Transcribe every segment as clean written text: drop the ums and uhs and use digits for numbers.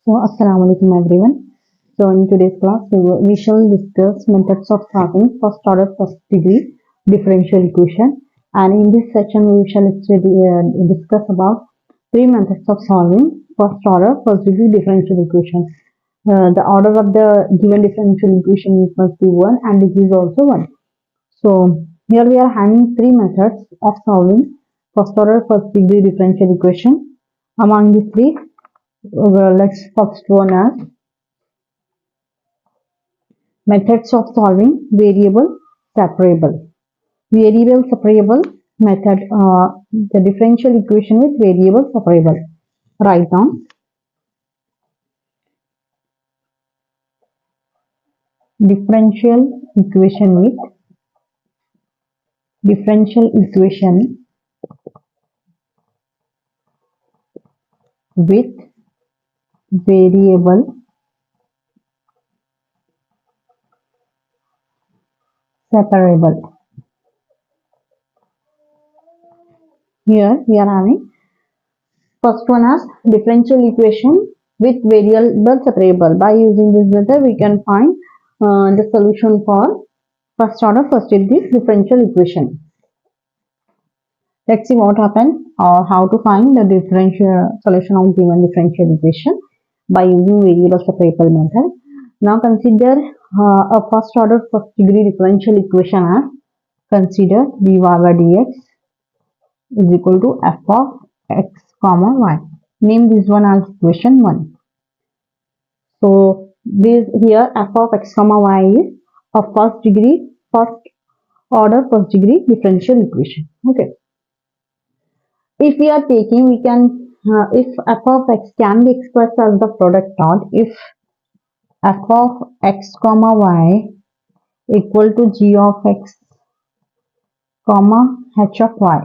Assalamu alaikum everyone. So in today's class we shall discuss methods of solving first order first degree differential equation, and in this section we shall discuss about three methods of solving first order first degree differential equation. The order of the given differential equation must be 1 and it is also 1. So here we are having three methods of solving first order first degree differential equation. Among these three, let's first one as methods of solving variable separable. Variable separable method, the differential equation with variable separable. Write down differential equation with differential equation with variable separable. Here we are having first one as differential equation with variable separable. By using this method, we can find the solution for first order first degree differential equation. Let's see what happened or how to find the differential solution of given differential equation by using variable separable method. Now consider a first order first degree differential equation as consider dy by dx is equal to f of x comma y. Name this one as equation 1. So this here f of x comma y is a first order first degree differential equation. Okay. If we are taking, we can if f of x can be expressed as the product dot if f of x comma y equal to g of x comma h of y.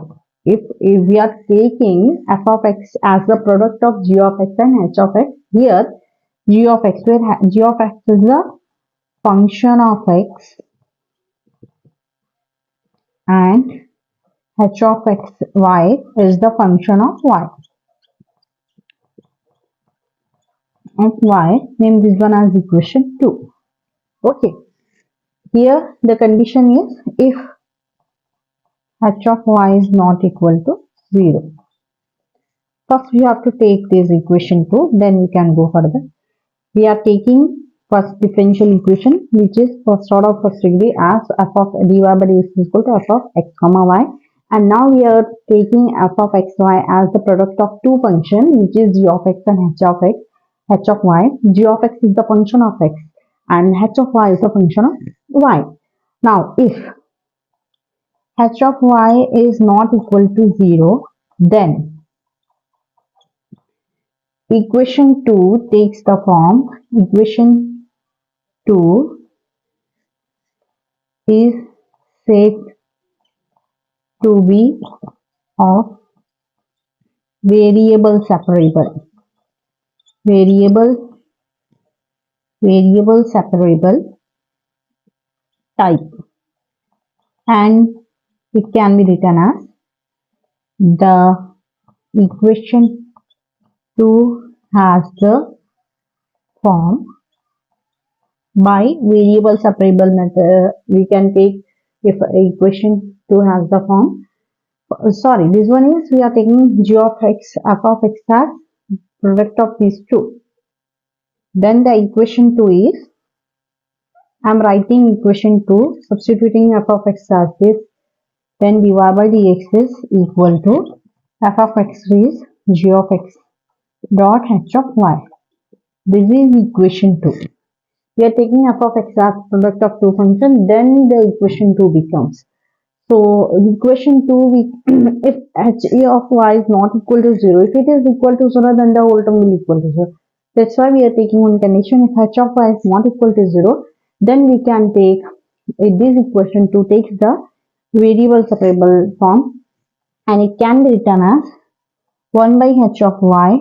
If we are taking f of x as the product of g of x and h of x, here g of x, where g of x is the function of x and h of x y is the function of y. Name this one as equation 2. Okay. Here the condition is if h of y is not equal to 0. First we have to take this equation 2, then we can go further. We are taking first differential equation which is first order first degree as f of dy by dx is equal to f of x comma y, and now we are taking f of xy as the product of two functions which is g of x and h of x, h of y. G of x is the function of x and h of y is the function of y. Now if h of y is not equal to 0, then equation 2 takes the form, equation 2 is said to be of variable separable. Variable separable type, and it can be written as the equation 2 has the form. By variable separable method we can take if equation 2 has the form, sorry, this one is we are taking g of x, f of x as product of these two. Then the equation 2 is, I am writing equation 2, substituting f of x as this, then dy by dx is equal to f of x is g of x dot h of y. This is equation 2. We are taking f of x as product of two functions, then the equation 2 becomes. So equation 2, if h of y is not equal to 0, if it is equal to 0, then the whole term will equal to 0. That's why we are taking one condition. If h of y is not equal to 0, then we can take, if this equation 2 takes the variable separable form, and it can be written as 1 by h of y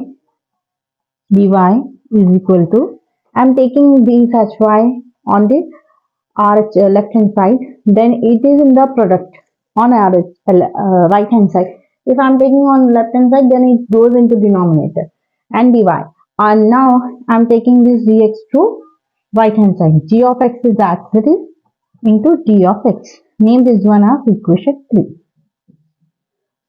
dy is equal to, I am taking these hy on the left hand side, then it is in the product on right hand side. If I am taking on left hand side, then it goes into denominator, and dy. And now I'm taking this dx to right hand side. G of x is as it is into d of x. Name this one as equation 3.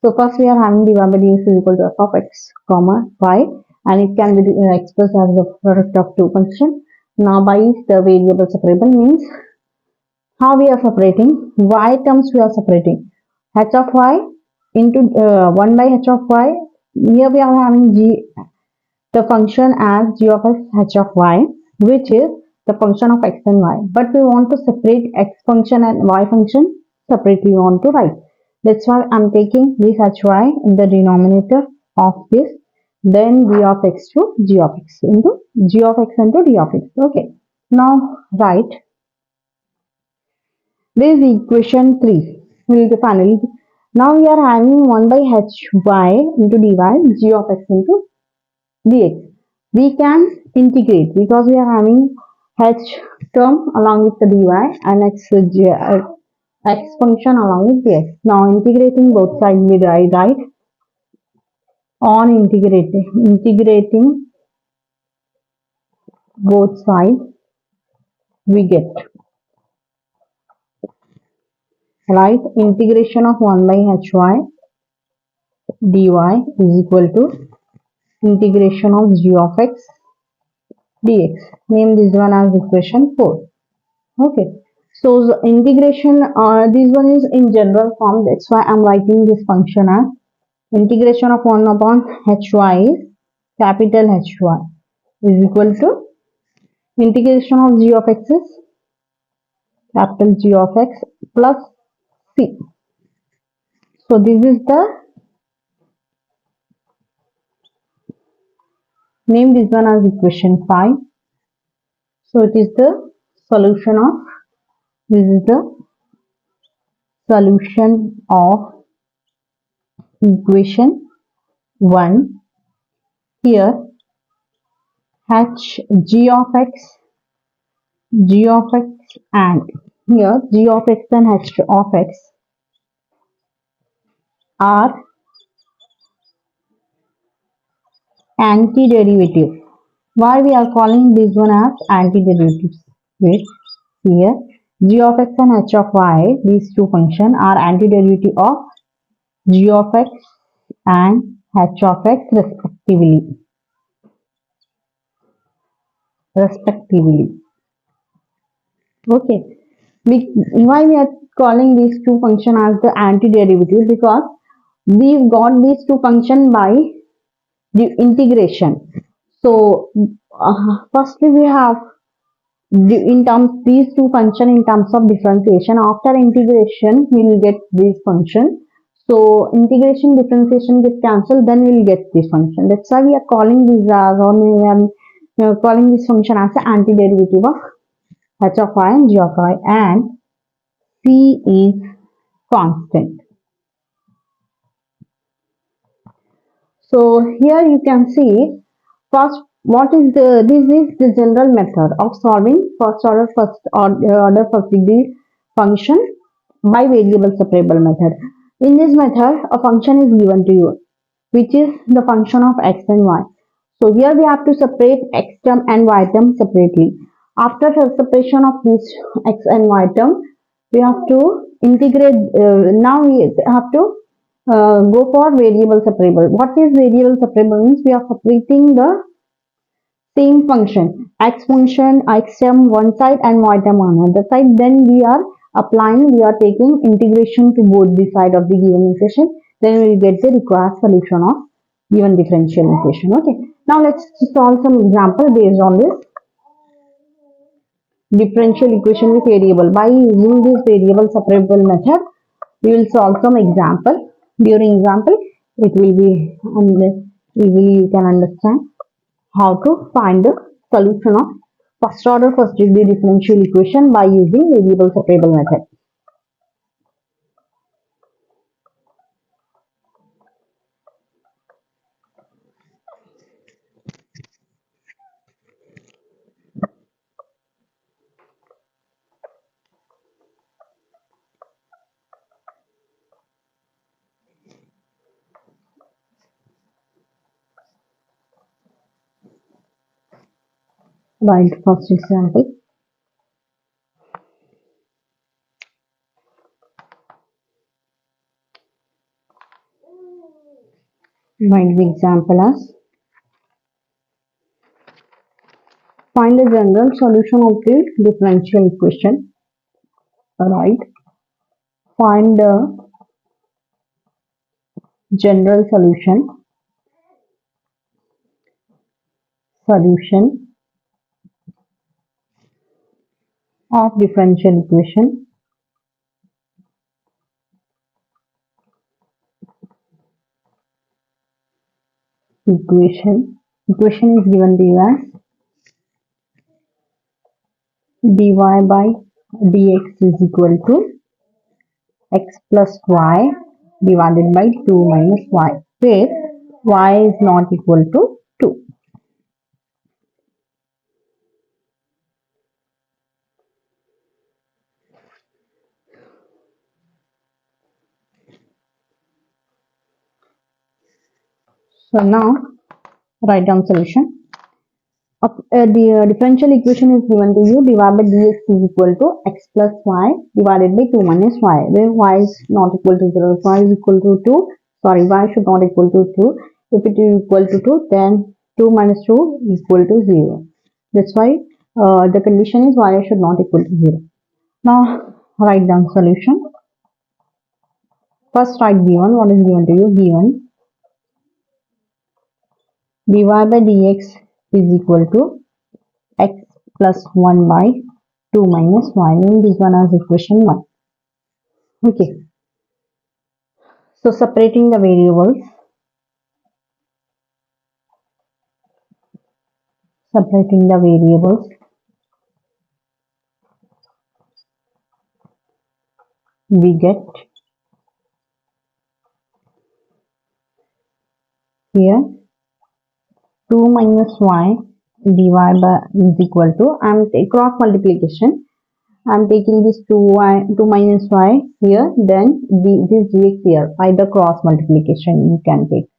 So first we are having dy by dx is equal to f of x comma y, and it can be expressed as the product of two functions. Now by the variable separable means how we are separating y terms, we are separating h of y into 1 by h of y. Here we are having g, the function as g of x h of y, which is the function of x and y, but we want to separate x function and y function separately. We want to write, that's why I'm taking this hy in the denominator of this, then d of x to g of x into g of x into d of x. Okay, now write this is equation 3. Will be finally. Now we are having 1 by hy into dy g of x into dx. We can integrate because we are having h term along with the dy and x function along with dx. Now integrating both sides, we write right on integrating both sides, we get right integration of 1 by hy dy is equal to integration of g of x dx. Name this one as equation 4. Okay, so the integration, this one is in general form, that's why I'm writing this function as integration of 1 upon hy is capital hy is equal to integration of g of x is capital G of x plus c. So this is the name this one as equation 5. So it is the solution of, this is the solution of equation 1. Here h g of x, g of x, and here g of x and h of x are antiderivative. Why we are calling this one as antiderivatives? Wait, here g of x and h of y, these two functions are antiderivative of g of x and h of x respectively. Okay, why we are calling these two functions as the antiderivative? Because we got these two functions by the integration. So firstly we have in terms these two function in terms of differentiation. After integration we will get this function. So integration differentiation gets cancelled, then we will get this function. That's why we are calling this as, or we are calling this function as the antiderivative of h of y and g of y, and c is constant. So here you can see first what is the, this is the general method of solving first order first degree function by variable separable method. In this method a function is given to you which is the function of x and y. So here we have to separate x term and y term separately. After the separation of this x and y term, we have to integrate. Now we have to go for variable separable. What is variable separable means? We are separating the same function, x function, x term one side and y term on another side. Then we are taking integration to both the side of the given equation. Then we will get the required solution of given differential equation. Okay. Now let's solve some example based on this differential equation with variable. By using this variable separable method, we will solve some example. During example, it will be easily you can understand how to find the solution of first order first degree differential equation by using variable separable method. Write first example. Write the example as find the general solution of the differential equation. Right. Find the general solution of differential equation is given to you as dy by dx is equal to x plus y divided by 2 minus y, where y is not equal to 2. So now write down solution. The differential equation is given to you dy by dx is equal to x plus y divided by 2 minus y, where y is not equal to 0. If y is equal to 2, sorry, y should not equal to 2. If it is equal to 2, then 2 minus 2 is equal to 0. That's why the condition is y should not equal to 0. Now write down solution. First write given. What is given to you? Given dy by dx is equal to x plus 1 by 2 minus y. Name this one as equation 1. Okay. So separating the variables. We get here 2 minus y dy by is equal to, I am cross multiplication. I am taking this 2 minus y here, then this dx here. Either cross multiplication you can take.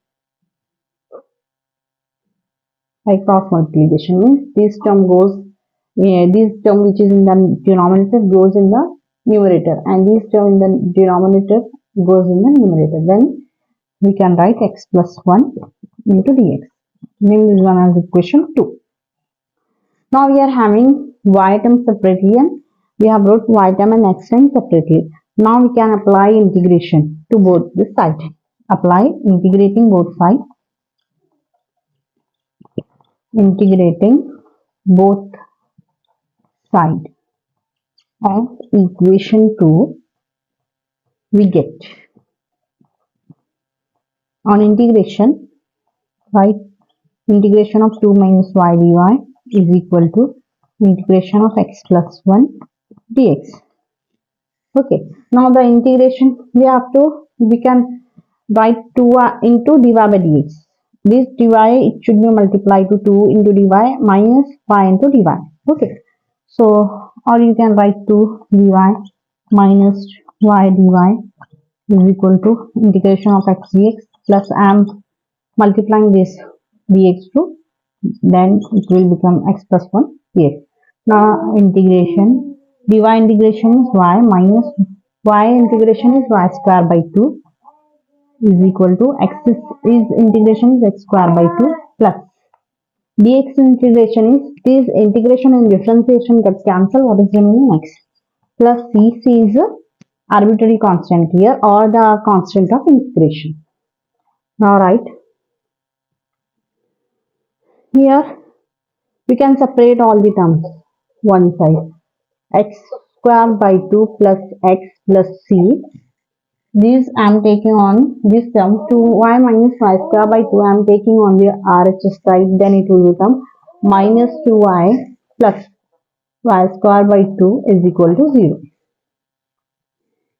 By cross multiplication means this term goes, this term which is in the denominator goes in the numerator, and this term in the denominator goes in the numerator. Then we can write x plus 1 into dx. Name this one as equation 2. Now we are having y term separately, and we have wrote y term and x term separately. Now we can apply integration to both the sides. Apply integrating both sides. Integrating both sides of equation 2, we get on integration, right? Integration of 2 minus y dy is equal to integration of x plus 1 dx. Okay, now the integration we can write 2 into dy by dx. This dy, it should be multiplied to 2 into dy minus y into dy. Okay, so or you can write 2 dy minus y dy is equal to integration of x dx plus I am multiplying this dx to, then it will become x plus 1 dx. Now integration, dy integration is y minus y integration is y square by 2 is equal to x is integration is x square by 2 plus dx integration is this integration and differentiation gets cancelled. What is remaining? X plus c is a arbitrary constant here, or the constant of integration. Now write here, we can separate all the terms one side. X square by 2 plus x plus c. This I am taking on this term 2y minus y square by 2 I am taking on the RHS side, then it will become minus 2y plus y square by 2 is equal to 0.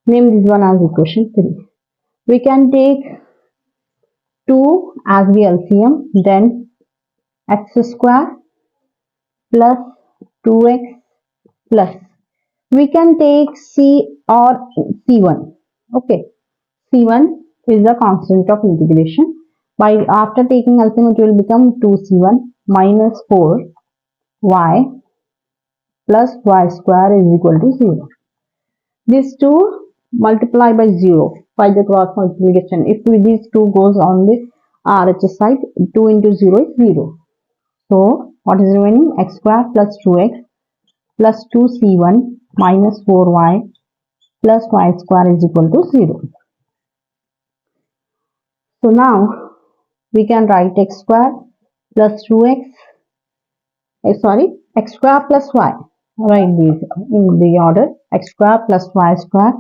Name this one as equation 3. We can take 2 as the LCM, then x square plus 2x plus, we can take c or c1. Okay, c1 is the constant of integration. By after taking LCM, it will become 2c1 minus 4 y plus y square is equal to 0. These two multiply by 0 by the cross multiplication. If these two goes on the RHS side, 2 into 0 is 0. So what is remaining? X square plus 2x plus 2c1 minus 4y plus y square is equal to 0. So now we can write x square plus 2x, x square plus y. Write these in the order: x square plus y square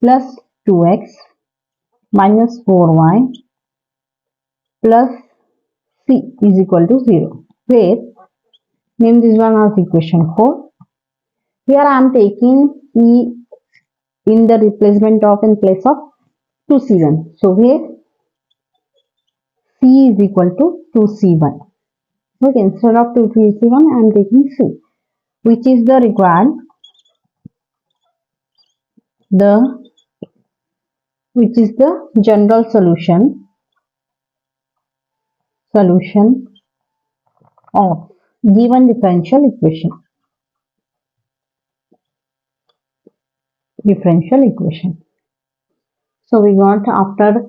plus 2x minus 4y plus c is equal to 0. Where name this one as equation 4. Here I am taking c in the replacement of in place of 2c1. So here c is equal to 2c1. Okay, instead of 2c1 I am taking c, which is the required the which is the general solution of given differential equation. So we got, after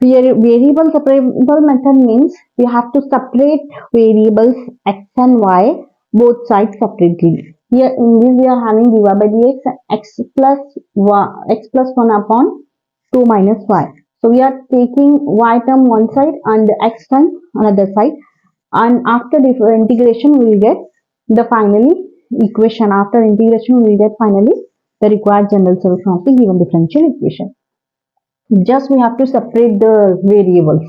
variable separable method means we have to separate variables x and y both sides separately. Here in this we are having dy by dx x plus y, x plus 1 upon 2 minus y. So we are taking y term one side and x term another side, and after integration we will get the finally equation. After integration we will get finally the required general solution of the given differential equation. Just we have to separate the variables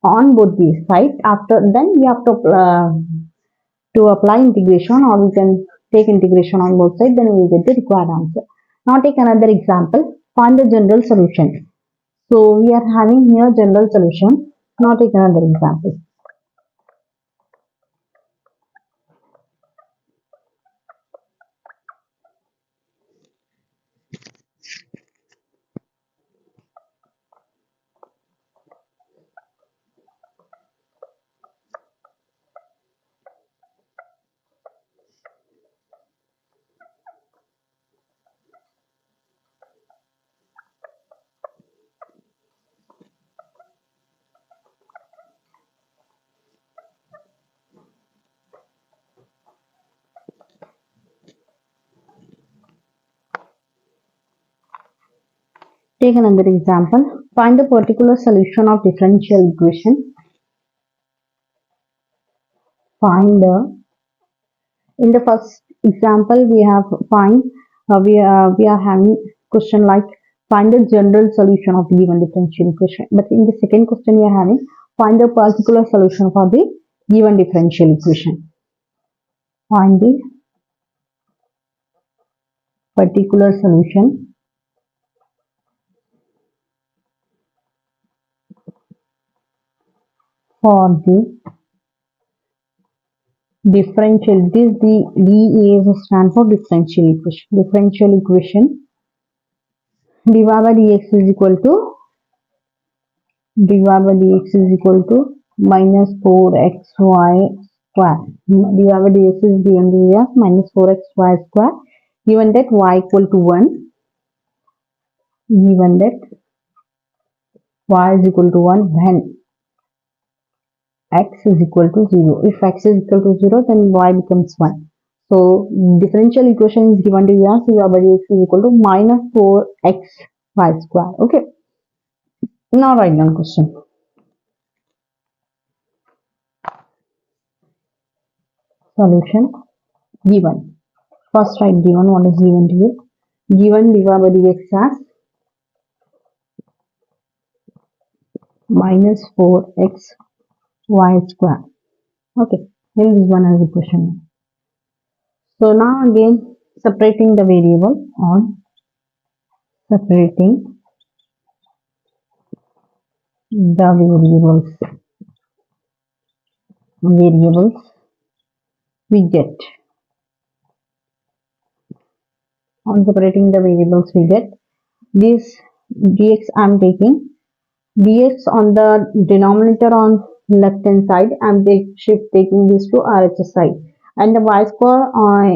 on both these sides. After then we have to apply integration, or we can take integration on both sides, then we will get the required answer. Now take another example. Find the general solution. So we are having here general solution. Now take another example. Take another example. Find the particular solution of differential equation. Find the In the first example, we have find we are having question like find the general solution of the given differential equation. But in the second question, we are having find the particular solution for the given differential equation. Find the particular solution for the differential. This the D is stand for differential equation. Differential equation dy by dx is equal to minus 4xy square. dy by dx is given as minus 4xy square. Given that y equal to 1, given that y is equal to 1 when x is equal to 0. If x is equal to 0, then y becomes 1. So differential equation is given to us dy by dx is equal to minus 4xy square. Okay. Now write down question. Solution given. First write given. What is given to you? Given dy by dx as minus 4xy square. Okay, here is one as a question. So now again separating the variable on separating the variables we get. On separating the variables we get this dx I am taking dx on the denominator on left hand side. I'm taking this to RHS side, and the y square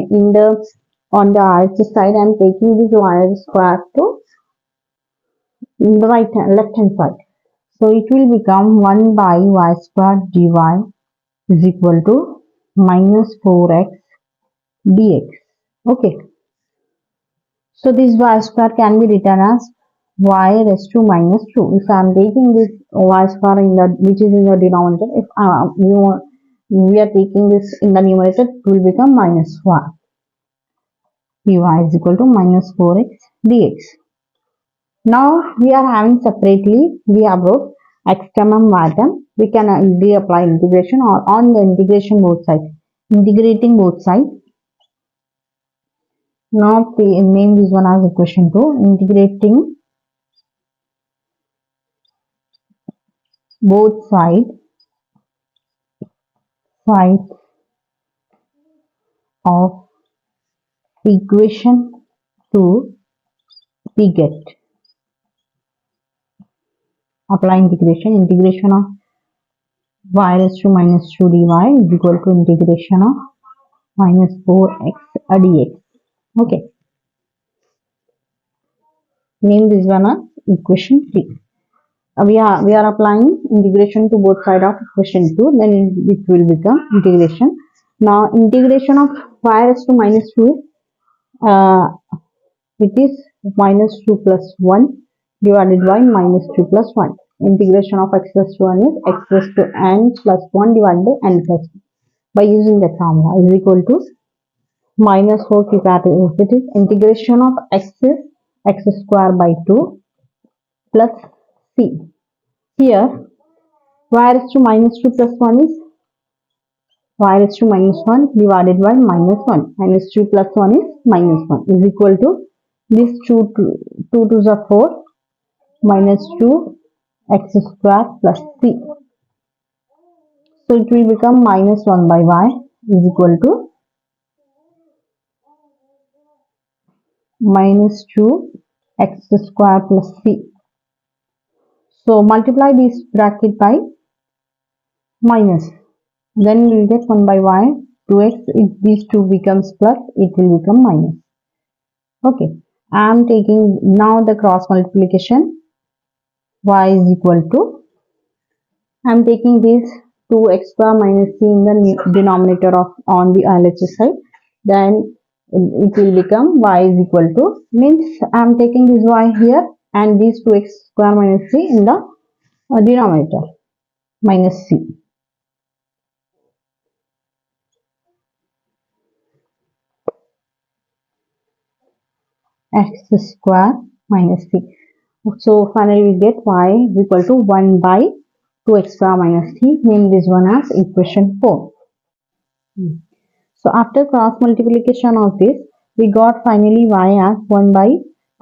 in the on the RHS side. I'm taking this y square to the left hand side. So it will become 1 by y square dy is equal to minus 4x dx. Okay. So this y square can be written as y raised to minus 2. If I am taking this y square in the which is in the denominator, if we are taking this in the numerator, it will become minus 1. dy is equal to minus 4x dx. Now we are having separately, we have wrote x term and y term. We can easily apply integration or on the integration both sides. Integrating both sides. Now name this one as equation 2. Integrating both sides of equation 2, we get apply integration of y raised to minus 2 dy is equal to integration of minus 4x dx. Okay, name this one as equation 3. We are applying integration to both sides of equation 2, then it will become integration. Now integration of y raised to minus 2, uh, it is minus 2 plus 1 divided by minus 2 plus 1. Integration of x plus 1 is x raised to n plus 1 divided by n plus 1. By using the formula is equal to minus 4 if it is integration of x is x square by 2 plus c. Here y raised to minus 2 plus 1 is y raised to minus 1 divided by minus 1. Minus 2 plus 1 is minus 1 is equal to this 2 to the 4 minus 2 x square plus c. So it will become minus 1 by y is equal to minus 2 x square plus c. So multiply this bracket by minus. Then we will get 1 by y. 2x, if these 2 becomes plus, it will become minus. Okay. I am taking now the cross multiplication. Y is equal to, I am taking this 2x square minus c in the denominator of on the LHS side. Then it will become y is equal to, means I am taking this y here and this 2x square minus c in the denominator minus c. X square minus c. So finally we get y is equal to 1 by 2x square minus c. Name this one as equation 4. So after cross multiplication of this, we got finally y as 1 by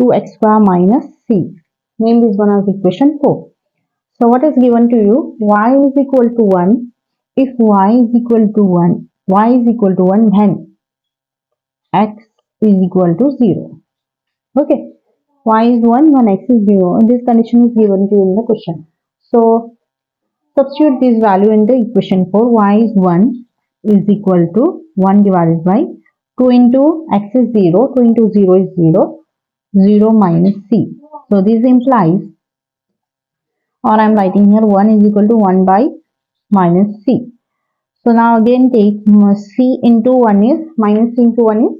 2x square minus c. Name this one as equation 4. So what is given to you? Y is equal to 1. If y is equal to 1, then x is equal to 0. Okay. Y is 1 when x is 0. This condition is given to you in the question. So substitute this value in the equation 4. Y is 1 is equal to 1 divided by 2 into x is 0. 2 into 0 is 0. 0 minus c. So this implies, or I am writing here 1 is equal to 1 by minus c. So now again take c into 1 is minus c into 1 is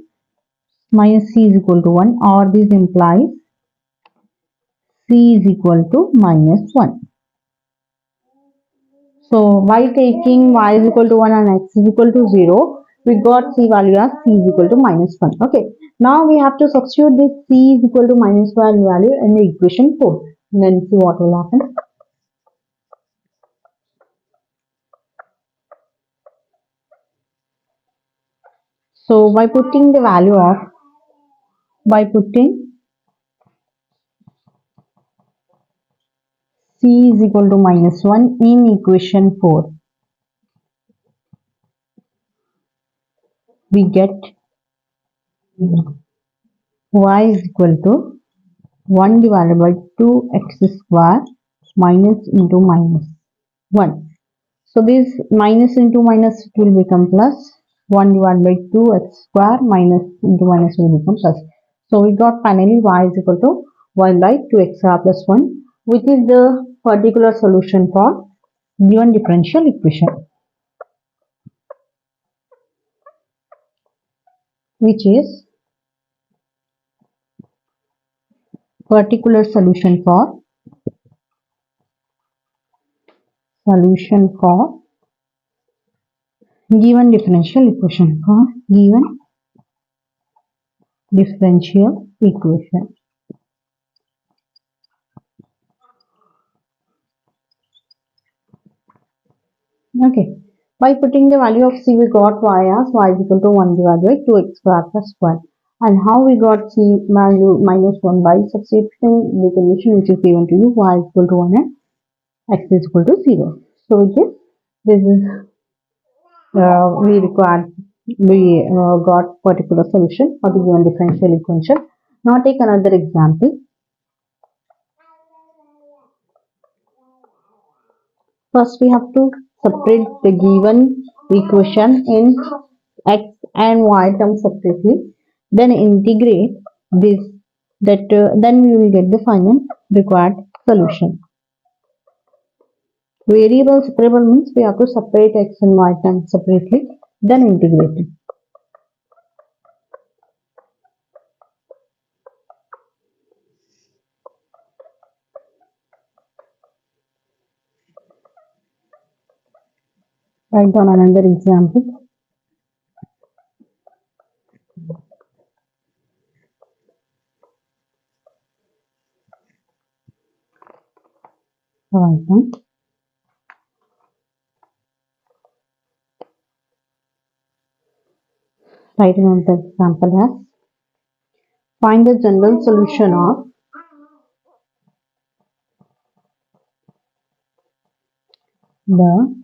minus c is equal to 1, or this implies c is equal to minus 1. So by taking y is equal to 1 and x is equal to 0, we got c value as c is equal to minus 1. Okay. Now we have to substitute this c is equal to minus 1 value in the equation 4. And then see what will happen. So by putting the value of, c is equal to minus 1 in equation 4, we get y is equal to 1 divided by 2x square minus into minus 1. So this minus into minus will become plus. 1 divided by 2x square minus into minus will become plus. So we got finally y is equal to 1 by 2x square plus 1, which is the particular solution for given differential equation, which is particular solution for given differential equation, for given differential equation. Okay. By putting the value of c, we got y as y is equal to 1 divided by 2x square plus 1. And how we got c value minus 1? By substituting the condition which is given to you, y is equal to 1 and x is equal to 0. So this is we got particular solution for the given differential equation. Now take another example. First we have to separate the given equation in x and y terms separately, then integrate this, then we will get the final required solution. Variable separable means we have to separate x and y terms separately, then integrate it. Write down another example. Write down. Write another example as find the general solution of the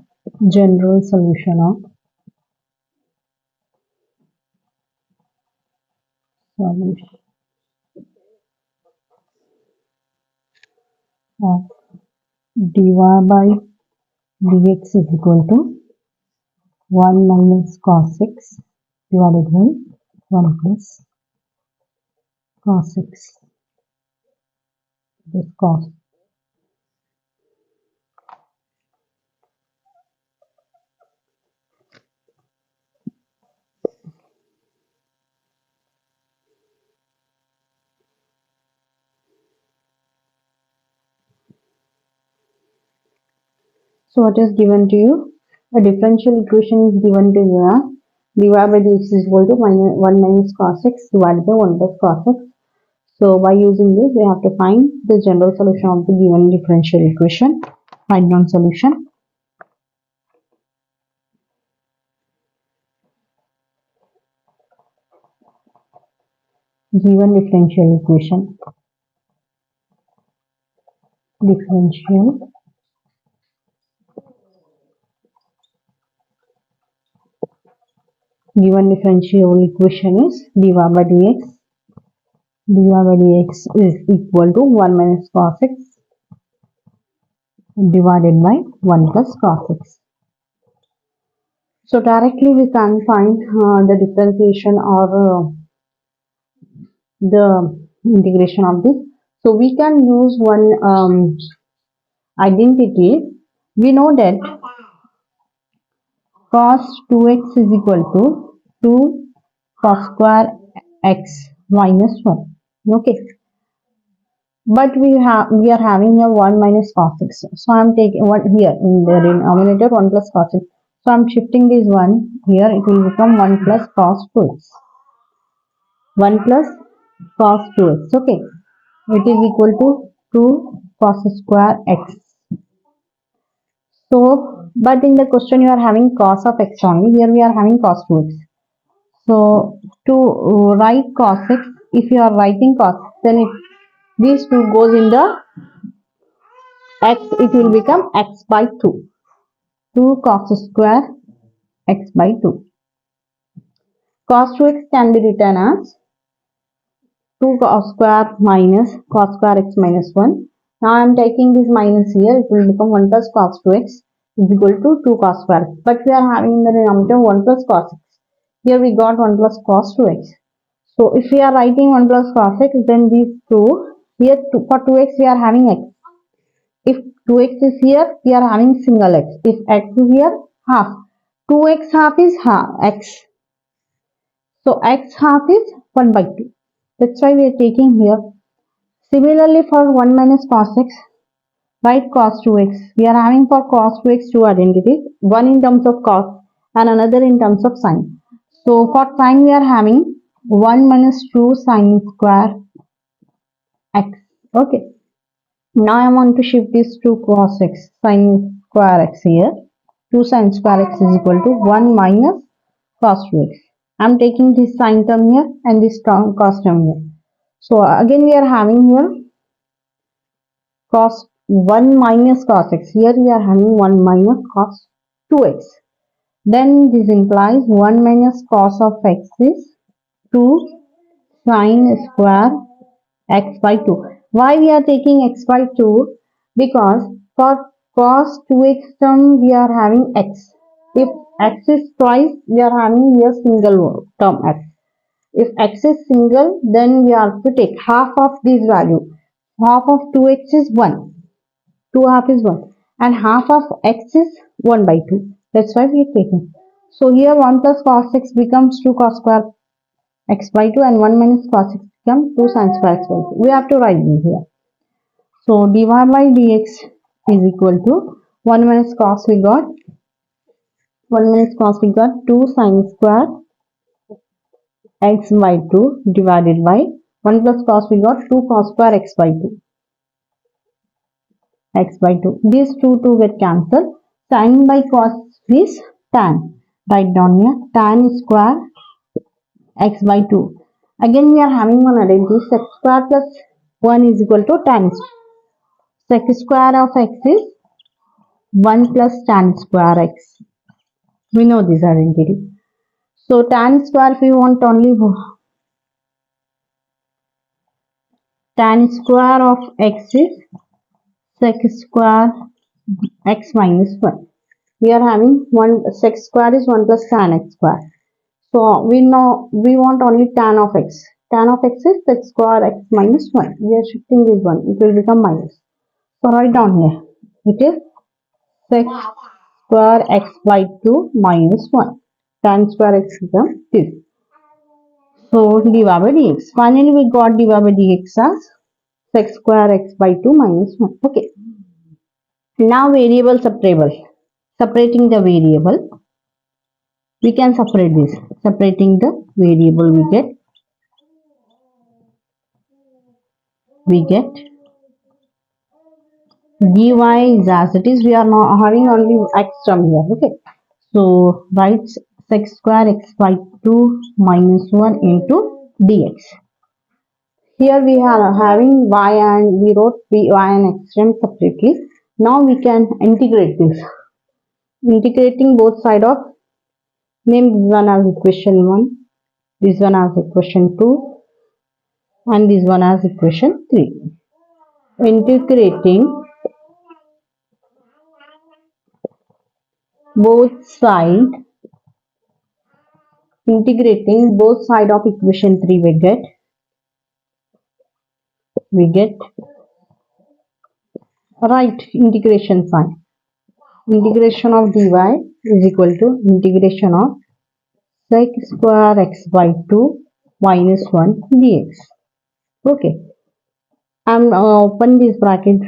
general solution of dy by dx is equal to 1 minus cos x divided by 1 plus cos x. This cos. So what is given to you? A differential equation is given to you as dy by dx is equal to 1 minus cos x divided by 1 plus cos x. So by using this, we have to find the general solution of the given differential equation. Write down solution. Given differential equation. Given differential equation is dy by dx. dy by dx is equal to 1 minus cos x divided by 1 plus cos x. So directly we can find the differentiation or the integration of this. So we can use one identity. We know that cos 2x is equal to 2 cos square x minus 1. Okay, but we are having a 1 minus cos x, so I am taking one here in the denominator 1 plus cos x, so I am shifting this one here, it will become 1 plus cos 2x, 1 plus cos 2x. Okay, it is equal to 2 cos square x. So but in the question you are having cos of x only, here we are having cos 2x. So to write cos x, if you are writing cos, then these two goes in the x, it will become x by 2. 2 cos square x by 2. Cos 2x can be written as 2 cos square minus cos square x minus 1. Now I am taking this minus here, it will become 1 plus cos 2x. is equal to 2 cos square x. But we are having in the denominator 1 plus cos x. Here we got 1 plus cos 2x. So if we are writing 1 plus cos x, then these two, here for 2x we are having x. If 2x is here, we are having single x. If x is here, half. 2x half is half x. So x half is 1 by 2. That's why we are taking here. Similarly for 1 minus cos x, write cos 2x. We are having for cos 2x two identities. One in terms of cos and another in terms of sine. So for sine we are having 1 minus 2 sine square x. Okay. Now I want to shift this to cos x, sine square x here. 2 sine square x is equal to 1 minus cos 2x. I am taking this sine term here and this term, cos term here. So again we are having here cos 1 minus cos x. Here we are having 1 minus cos 2x. Then this implies 1 minus cos of x is 2 sine square x by 2. Why we are taking x by 2? Because for cos 2x term we are having x. If x is twice, we are having here single term x. If x is single, then we have to take half of this value. Half of 2x is 1. 2 half is 1. And half of x is 1 by 2. That's why we are taking. So here 1 plus cos x becomes 2 cos square x by 2 and 1 minus cos x becomes 2 sin square x by 2. We have to write this here. So dy by dx is equal to 1 minus cos we got 2 sin square x by 2 divided by 1 plus cos we got 2 cos square x by 2 x by 2. These two get cancelled. Sin by cos is tan. Write down here tan square x by 2. Again we are having one identity. Sec square plus 1 is equal to tan. Sec square of x is 1 plus tan square x. We know this identity. So tan square, if we want only tan square of x is sec square x minus 1. We are having 1 sec square is 1 plus tan x square. So we know we want only tan of x. Tan of x is sec square x minus 1. We are shifting this one. It will become minus. So write down here. It is sec square x by 2 minus 1. Tan square x becomes this. So dy by dx. Finally we got dy by dx as sec square x by 2 minus 1. Okay. Now variable separable. Separating the variable. We can separate this. Separating the variable we get dy is as it is. We are not having only x term here. Okay. So write sec square x by 2 minus 1 into dx. Here we are having y and we wrote y and x term separately. Now we can integrate this. Integrating both side of, name this one as equation 1, this one as equation 2 and this one as equation 3. Integrating both side of equation 3 we get right integration sign. Integration of dy is equal to integration of sec square x by 2 minus 1 dx. Okay. I'm open this bracket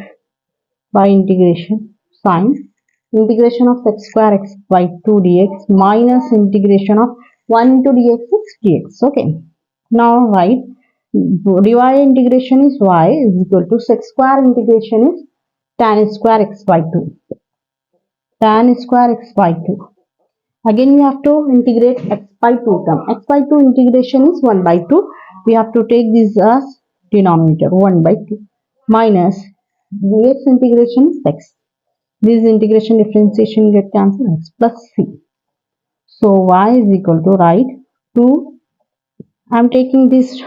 by integration sign. Integration of sec square x by 2 dx minus integration of 1 to dx is dx. Okay. Now write dy integration is y is equal to sec square integration is tan square x by 2. Tan square x by 2. Again we have to integrate x by 2 term. X by 2 integration is 1 by 2. We have to take this as denominator 1 by 2 minus dx integration is x. This integration differentiation get cancelled x plus c. So y is equal to write 2. I am taking this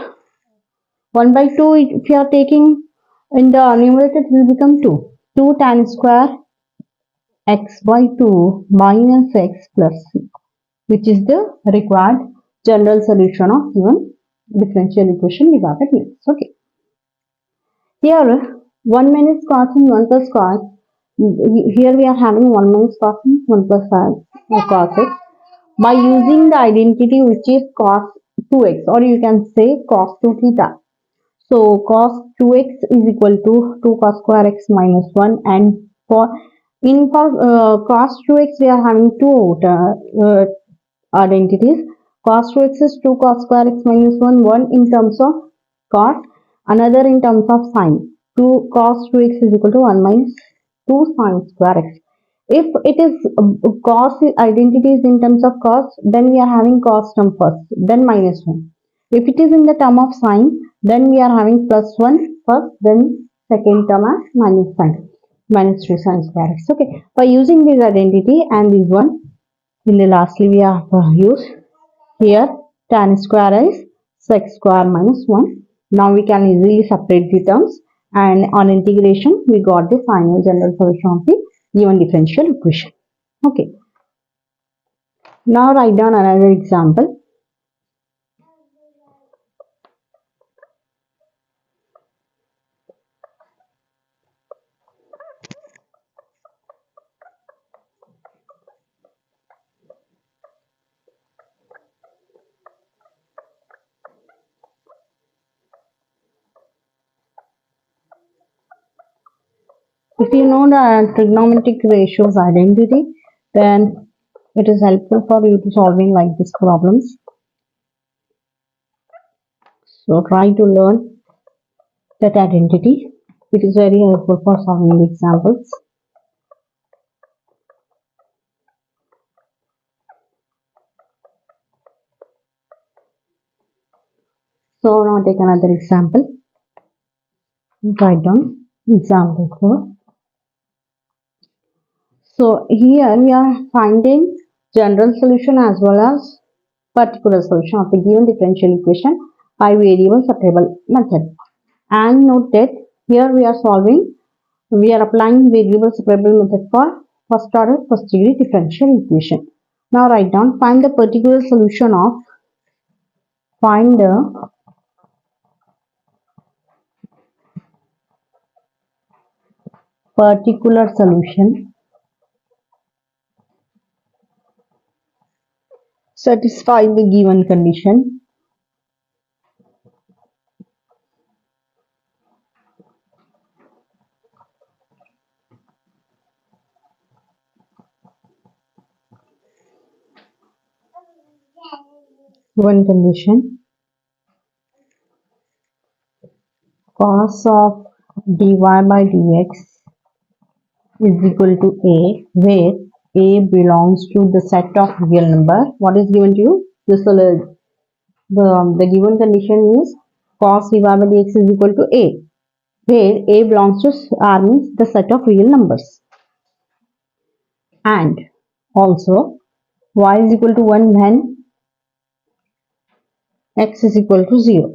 1 by 2. If you are taking in the numerator, it will become 2. 2 tan square x by 2 minus x plus c, which is the required general solution of given differential equation we got at dx. Okay. Here 1 minus cos and 1 plus cos. Here we are having 1 minus cos and 1 plus cos x. By using the identity which is cos 2x, or you can say cos 2 theta. So cos 2x is equal to 2 cos square x minus 1, and for cos 2x we are having two identities. Cos 2x is 2 cos square x minus 1, one in terms of cos, another in terms of sine. 2 cos 2x is equal to 1 minus 2 sine square x. If it is cos identity is in terms of cos, then we are having cos term first, then minus 1. If it is in the term of sine, then we are having plus 1 first, then second term as minus sine, minus 2 sine square x. Okay, by using this identity and this one, in the lastly we have used here tan square is sec square minus 1. Now we can easily separate the terms, and on integration we got the final general solution of the given differential equation. Okay. Now write down another example. If you know the trigonometric ratios identity, then it is helpful for you to solving like these problems. So try to learn that identity. It is very helpful for solving the examples. So now take another example. Write down example 4. So here we are finding general solution as well as particular solution of the given differential equation by variable separable method. And note that here we are applying variable separable method for first order first degree differential equation. Now write down, find the particular solution of particular solution satisfy the given condition. Given condition, cos of dy by dx is equal to a, where a belongs to the set of real number. What is given to you? The given condition is cos dy by dx is equal to a, where a belongs to R means the set of real numbers, and also y is equal to 1 when x is equal to 0.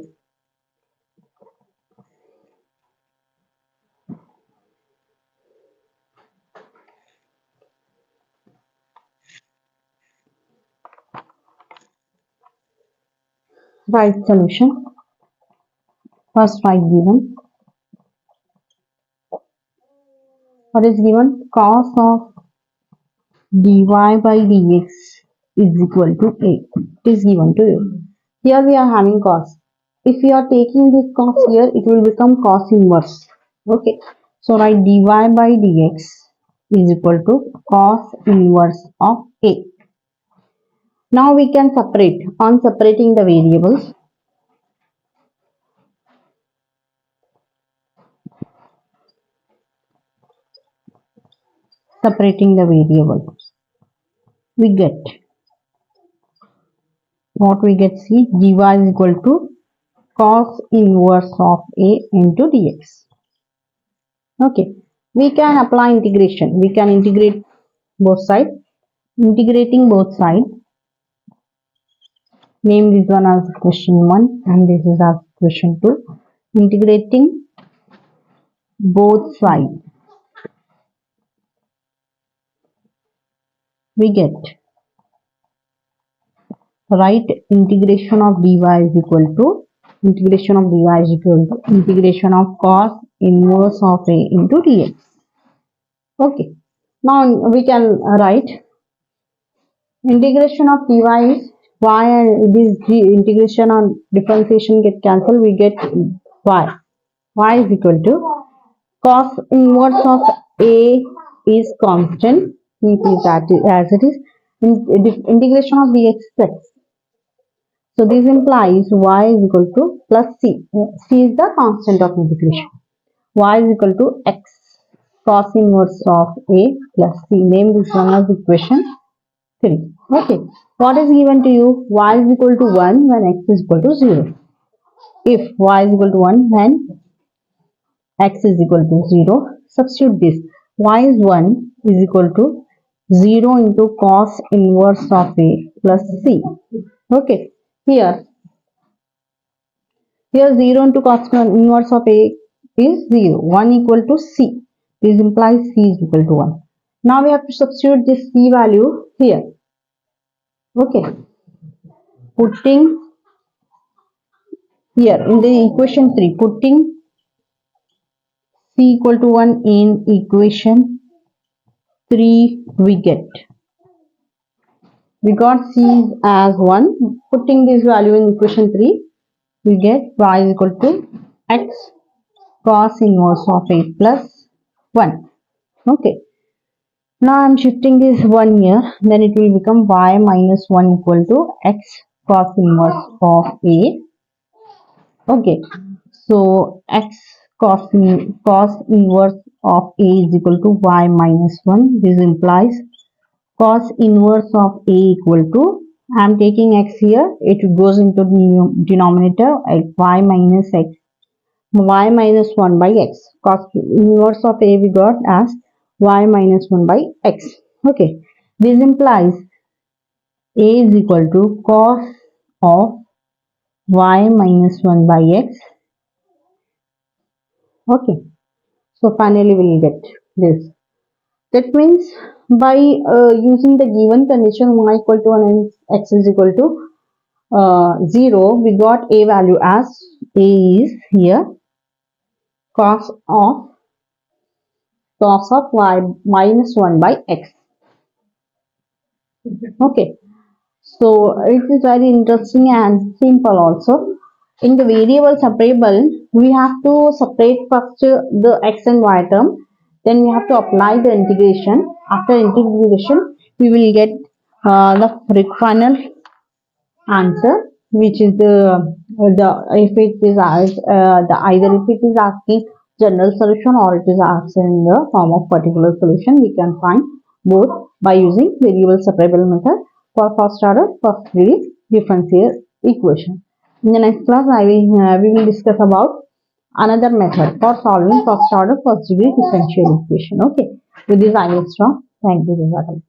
Write solution. First write given. What is given? Cos of dy by dx is equal to a. It is given to you. Here we are having cos. If we are taking this cos here, it will become cos inverse. Okay. So write dy by dx is equal to cos inverse of a. Now we can separate. On separating the variables, we get what we get. See, dy is equal to cos inverse of a into dx. Okay, we can apply integration. We can integrate both sides. Integrating both sides, name this one as question 1 and this is as question 2. Integrating both sides. we get right integration of dy is equal to integration of cos inverse of a into dx. Okay, now we can write integration of dy is y, and this integration on differentiation get cancelled, we get y is equal to cos inverse of a is constant, keep it as it is. Integration of dx is x. So this implies y is equal to plus c. C is the constant of integration. Y is equal to x cos inverse of a plus c. Name this one as equation 3. Okay. What is given to you? Y is equal to 1 when x is equal to 0. If y is equal to 1 when x is equal to 0, substitute this. Y is 1 is equal to 0 into cos inverse of a plus c. Okay. Here 0 into cos inverse of a is 0. 1 equal to c. This implies c is equal to 1. Now we have to substitute this c value here. Okay. Putting here in the equation 3, putting c equal to 1 in equation 3, we got c as 1. Putting this value in equation 3, we get y is equal to x cos inverse of a plus 1. Okay. Now I am shifting this 1 here, then it will become y minus 1 equal to x cos inverse of a. Okay, so x cos inverse of a is equal to y minus 1. This implies cos inverse of a equal to, I am taking x here, it goes into the denominator, y minus x, y minus 1 by x. Cos inverse of a we got as y minus 1 by x. Okay, this implies a is equal to cos of y minus 1 by x. Okay, so finally we will get this. That means by using the given condition y equal to 1 and x is equal to 0, we got a value as a is here cos of y minus 1 by x. Okay, so it is very interesting and simple also. In the variable separable, we have to separate first the x and y term, then we have to apply the integration. After integration, we will get the final answer, which is the if it is the either if it is asking general solution or it is asking in the form of particular solution, we can find both by using variable separable method for first order first degree differential equation. In the next class, we will discuss about another method for solving first order first degree differential equation. Okay, with this I will stop. Thank you.